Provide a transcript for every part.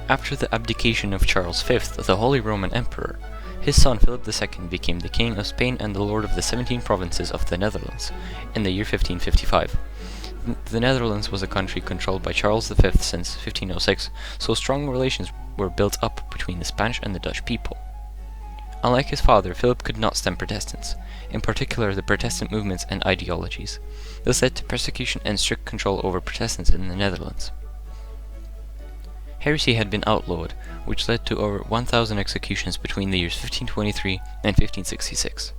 After the abdication of Charles V, the Holy Roman Emperor, his son Philip II became the King of Spain and the Lord of the 17 provinces of the Netherlands in the year 1555. The Netherlands was a country controlled by Charles V since 1506, so strong relations were built up between the Spanish and the Dutch people. Unlike his father, Philip could not stem Protestants, in particular the Protestant movements and ideologies. This led to persecution and strict control over Protestants in the Netherlands. Heresy had been outlawed, which led to over 1,000 executions between the years 1523 and 1566.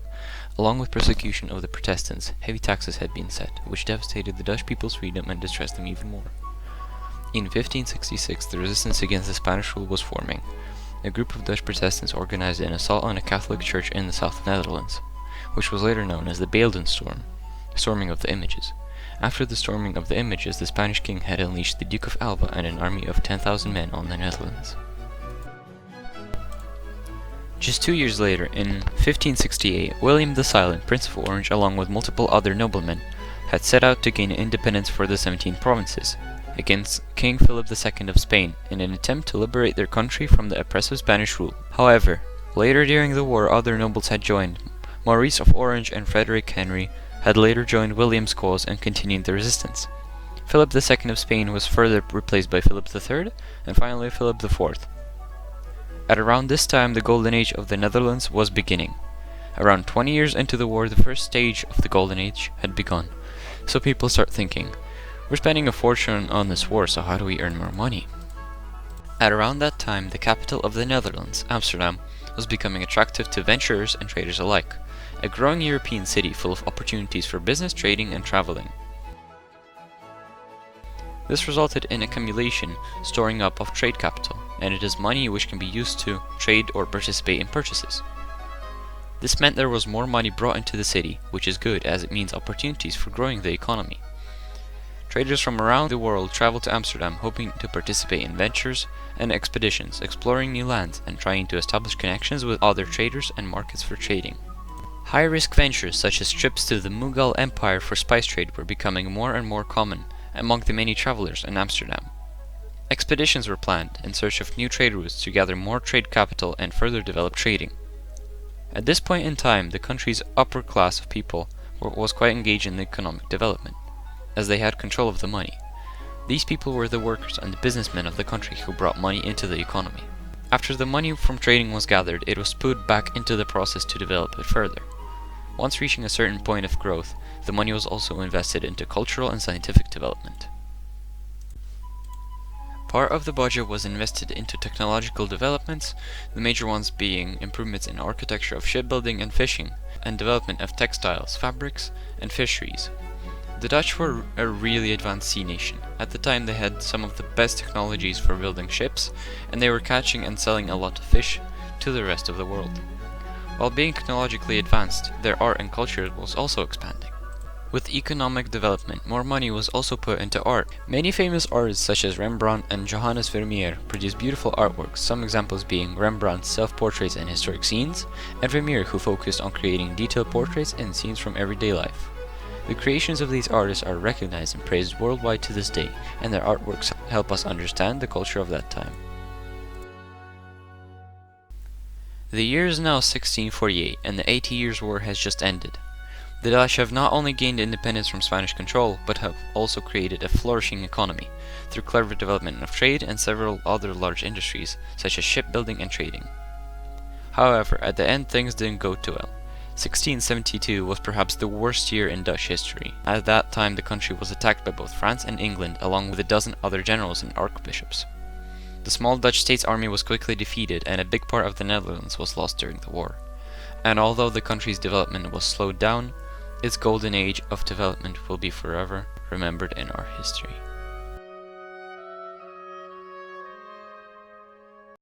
Along with persecution of the Protestants, heavy taxes had been set, which devastated the Dutch people's freedom and distressed them even more. In 1566, the resistance against the Spanish rule was forming. A group of Dutch Protestants organized an assault on a Catholic church in the South Netherlands, which was later known as the Beelden Storm, storming of the images. After the storming of the images, the Spanish king had unleashed the Duke of Alva and an army of 10,000 men on the Netherlands. Just 2 years later, in 1568, William the Silent, Prince of Orange, along with multiple other noblemen, had set out to gain independence for the 17 provinces, against King Philip II of Spain, in an attempt to liberate their country from the oppressive Spanish rule. However, later during the war other nobles had joined. Maurice of Orange and Frederick Henry had later joined William's cause and continued the resistance. Philip II of Spain was further replaced by Philip III, and finally Philip IV. At around this time, the Golden Age of the Netherlands was beginning. Around 20 years into the war, the first stage of the Golden Age had begun. So people start thinking, we're spending a fortune on this war, so how do we earn more money? At around that time, the capital of the Netherlands, Amsterdam, was becoming attractive to venturers and traders alike, a growing European city full of opportunities for business, trading, and traveling. This resulted in accumulation, storing up of trade capital, and it is money which can be used to trade or participate in purchases. This meant there was more money brought into the city, which is good as it means opportunities for growing the economy. Traders from around the world traveled to Amsterdam hoping to participate in ventures and expeditions, exploring new lands and trying to establish connections with other traders and markets for trading. High-risk ventures such as trips to the Mughal Empire for spice trade were becoming more and more common among the many travelers in Amsterdam. Expeditions were planned in search of new trade routes to gather more trade capital and further develop trading. At this point in time, the country's upper class of people was quite engaged in the economic development, as they had control of the money. These people were the workers and the businessmen of the country who brought money into the economy. After the money from trading was gathered, it was put back into the process to develop it further. Once reaching a certain point of growth, the money was also invested into cultural and scientific development. Part of the budget was invested into technological developments, the major ones being improvements in architecture of shipbuilding and fishing, and development of textiles, fabrics, and fisheries. The Dutch were a really advanced sea nation. At the time they had some of the best technologies for building ships, and they were catching and selling a lot of fish to the rest of the world. While being technologically advanced, their art and culture was also expanding. With economic development, more money was also put into art. Many famous artists such as Rembrandt and Johannes Vermeer produced beautiful artworks, some examples being Rembrandt's self-portraits and historic scenes, and Vermeer, who focused on creating detailed portraits and scenes from everyday life. The creations of these artists are recognized and praised worldwide to this day, and their artworks help us understand the culture of that time. The year is now 1648, and the 80 Years' War has just ended. The Dutch have not only gained independence from Spanish control, but have also created a flourishing economy through clever development of trade and several other large industries, such as shipbuilding and trading. However, at the end things didn't go too well. 1672 was perhaps the worst year in Dutch history. At that time the country was attacked by both France and England, along with a dozen other generals and archbishops. The small Dutch state's army was quickly defeated, and a big part of the Netherlands was lost during the war. And although the country's development was slowed down, its golden age of development will be forever remembered in our history.